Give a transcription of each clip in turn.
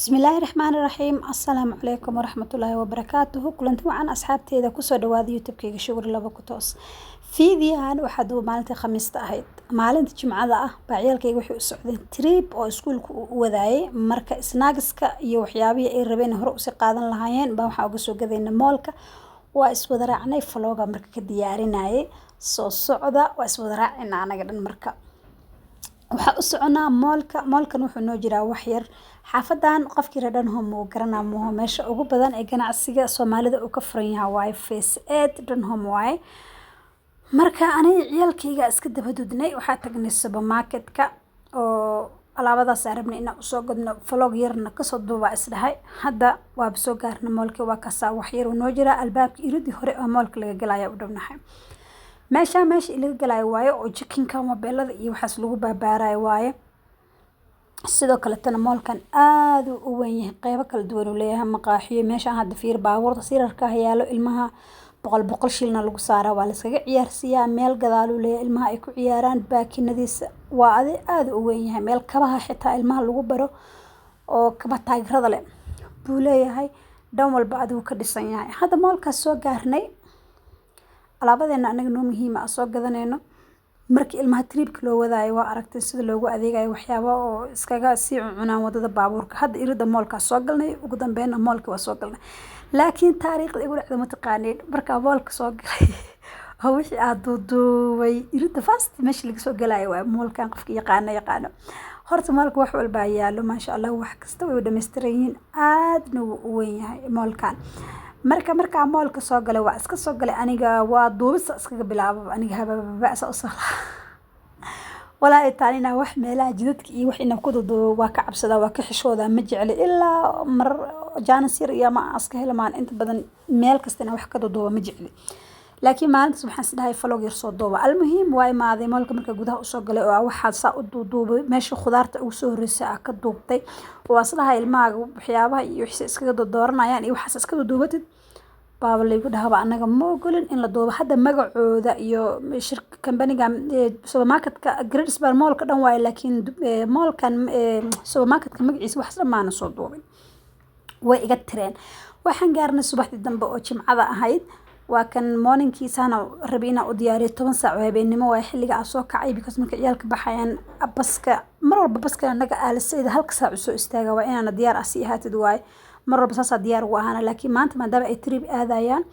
بسم الله الرحمن الرحيم. السلام عليكم ورحمة الله وبركاته. كلنتي وعن أصحابتي إذا كسر دواد يوتيوب كي شغل لبا كتوس فيديوهان وحدو مالتي خميس تأهيد مالنتي جمعة بعيال كي وحي السعودين تريب أو سكول وذاي مركا سناقسكا يوحيابي أي ربين هرؤسي قادن لهايين بوحا وقسو قذين مولكا واسودراعني فلوغا مركا كدياريناي سو الصعودة واسودراعني أنا قدن مركا waxaa u soconaa moolkan wuxuu noo jiraa wax yar xaafadan qofkii radhanhom uu garanaa mooho meesha ugu badan ee ganacsiga Soomaalida uu ka furan yahay waa Face 8 Dhanhom waay marka aniga ciyalkayga iska dabadudnay waxaa tagnay supermarketka oo alaabadaas arabnay inaan usoo gadno vlog yarna kasoo duuba isdhahay hadda waa soo gaarna moolka waa ka saa wax yar oo noo jira albaabka iridii hore oo moolka laga galaya u dhawnahay meesha ilaga galay waayo oo chicken-ka mobilada iyo waxaas lagu baabaaraay waayo sidoo kale tan moolkan aad u weyn yahay qaybo kala duwan uu leeyahay maqaaxiyo meesha hadda fiir baabuurta sirarka yaalo ilmaha boqol shilna lagu saaraa waa la iskaga ciyaarsiyaa meel gadaal uu leeyahay ilmaha ay ku ciyaaraan baakinadiisa waa aad u weyn yahay meel kabaha xitaa ilmaha lagu baro oo kaba taageerada leh buu leeyahay dhan walba adigu ka dhisan yahay hadda moolkaas soo gaarnay alaabadeena anaga noo muhiim ah soo gadanayno markii ilmaha tripka loo wadaayo waa aragtay sida loogu adeegayo waxyaabo oo iskaga sii cunaan wadada baabuurka hadda irida moolka soo galnay ugu dambeeyna moolka waa soo galnay laakiin taariikhda igu dhacday ma taqaanid marka moolka soo galay oo wixii aad duuduubay irida fast meesha laga soo galayo waa moolkan qofka yaqaano horta moolka wax walba yaalo maasha Allah wax kasta way dhameystiran yihiin aadna u weyn yahay moolkan marka moolka soo galay waa iska soo galay aniga waa duubis iskaga bilaabo aniga hababa soo walaa taanina wax meelaha jidadka iyo wax inaan ku duubo waa ka cabsada waa ka xishooda ma jecli ilaa mar jaanis yar iyo ma aska helmaan inta badan meel kastana wax ka duubo ma jecli laakiin maalinta subxaan sidahay vlog yar soo duuba almuhiim waa imaaday moolka marka gudaha u soo galay oo waxa saa u duuduubay meesha khudaarta ugu soo horeysay ka duubtay waa sidaha ilmaha waxyaabaha iyo wixii iskaga dooranayaan iyo waxa iska duubatid baaba laygu dhahaba anaga ma ogolin in la duubo hadda magacooda iyo shirka company-ga supermarketka Great Star Mall-ka dhan waay laakiin moolkan supermarketka magaciisa wax dhammaan soo duubay way iga tireen waxaan gaarnay subaxdii dambe oo jimcada ahayd waa kan morning-kiisana rabina u diyaariyo 10 saac oo habeenimo waa xilliga aan soo kacay because marka ciyalka baxayaan baska mar walba baska anaga aalasayda halka saac soo istaaga waa inaan diyaar asi ahaatid waay mar walba saas diyaar u ahaana laakiin maanta maadaama ay trip aadayaan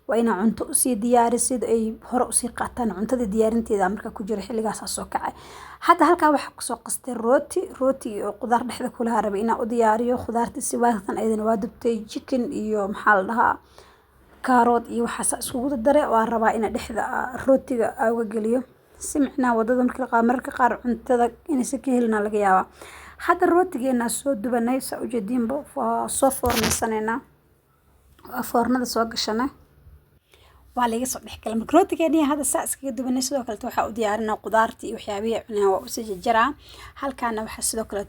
waa inaan cunto u sii diyaarisid ay hore u sii qaataan cuntada diyaarinteeda marka ku jira xilligaas soo kacay hadda halka waxa ku soo qastay rooti oo qudaar dhexda kula rabay inaan u diyaariyo qudaarta si waatan aydan waa dubtay chicken iyo maxaa la dhahaa karoot iyo waxa iskugu daray waa rabaa in dhexda rootiga uga geliyo si micnaa wadada marka qaar cuntada in si ka helna laga yaabaa hadda rootigeena soo dubanay sa ujeedinba soo foornaysanayna foornada soo gashana waa laga soo dhexgalay marka rootigeena hadda saa iskaga dubanay sidoo kale waxa u diyaarinaa qudaarta iyo waxyaabaha cunaa waa u sii jaraa halkaana waxa sidoo kale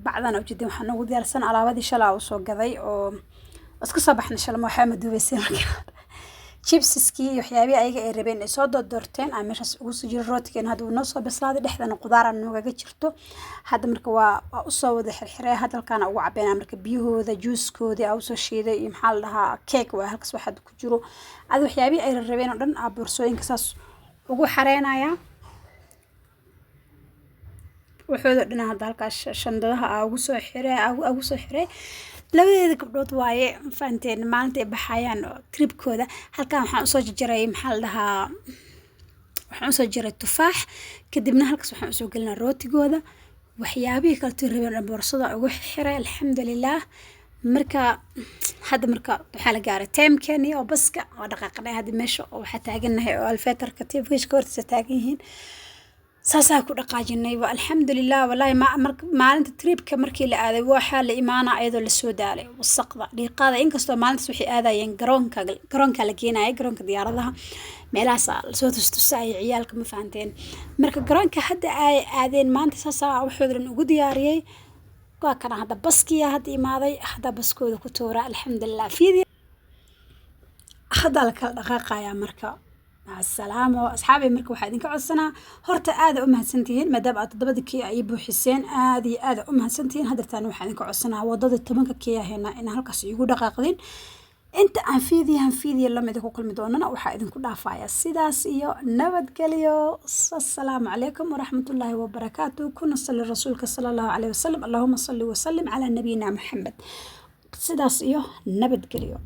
bacdan ujeedin waxa nagu diyaarsan alaabadii shalaa u soo gaday oo iska soo baxna shalama waxa ma dubaysay marka chipsiski waxyaabaha ayaga ay rabeen ay soo doorteen aan meeshaas ugu soo jiro rootigeena hadda uu noo soo bislaaday dhexdana qudaar aan nooga jirto hadda marka waa u soo wada xirxiray hadalkana ugu cabeena marka biyahooda juuskooda ay soo shiiday iyo maxaa la dhahaa cake waa halkaas waxa ku jiro ad waxyaabaha ay rabeen oo dhan boorsooyinka saas ugu xareenaya wuxuu dhina hadda halkaas shandadaha ugu soo xiray labadeeda gabdhood waaye faanteen maalinta ay baxayaan tripkooda halkaan waxaan usoo jaray maxaa la dhahaa waxaan usoo jaray tufaax kadibna halkaas waxaan usoo gelinaa rootigooda waxyaabihii kale rabeen boorsada ugu xiray alxamdulillaah marka hadda marka waxa la gaaray timekeeni oo baska oo dhaqaaqnay hadda meesha oo waxa taaganahay oo alfeetarka tvga hortiisa taagan yihiin saasaa ku dhaqaajinay waa alxamdulillaah wallahi maalinta tripka markii la aaday waxa la imaana ayadoo la soo daalay wasaqda dhiiqada inkastoo maalintaas wixii aadayeen garoonka la geenayay garoonka diyaaradaha meelahaas la soo tustusay ciyaalka ma fahanteen marka garoonka hadda ay aadeen maanta saasaa wuxuu ugu diyaariyay waa kana hadda baskiya hadda imaaday hadda baskooda ku toora alxamdulillaah fiidi hadda la kala dhaqaaqaya marka مع السلامة أصحابي مركو واحد إنك عصنا هرت آذى أمها سنتين ما دام أتضبط كي أيبو حسين آذى أمها سنتين هذا تاني واحد إنك عصنا وضد التمنك كيا هنا إن هالقص يقول دقاقدين أنت هنفيذي اللي ما يدكوا كل مدوننا وحايد كل عفايا السداس إيو نبت قليو السلام عليكم ورحمة الله وبركاته كنا صلى الرسول صلى الله عليه وسلم اللهم صل وسلم على نبينا محمد السداس إيو نبت قليو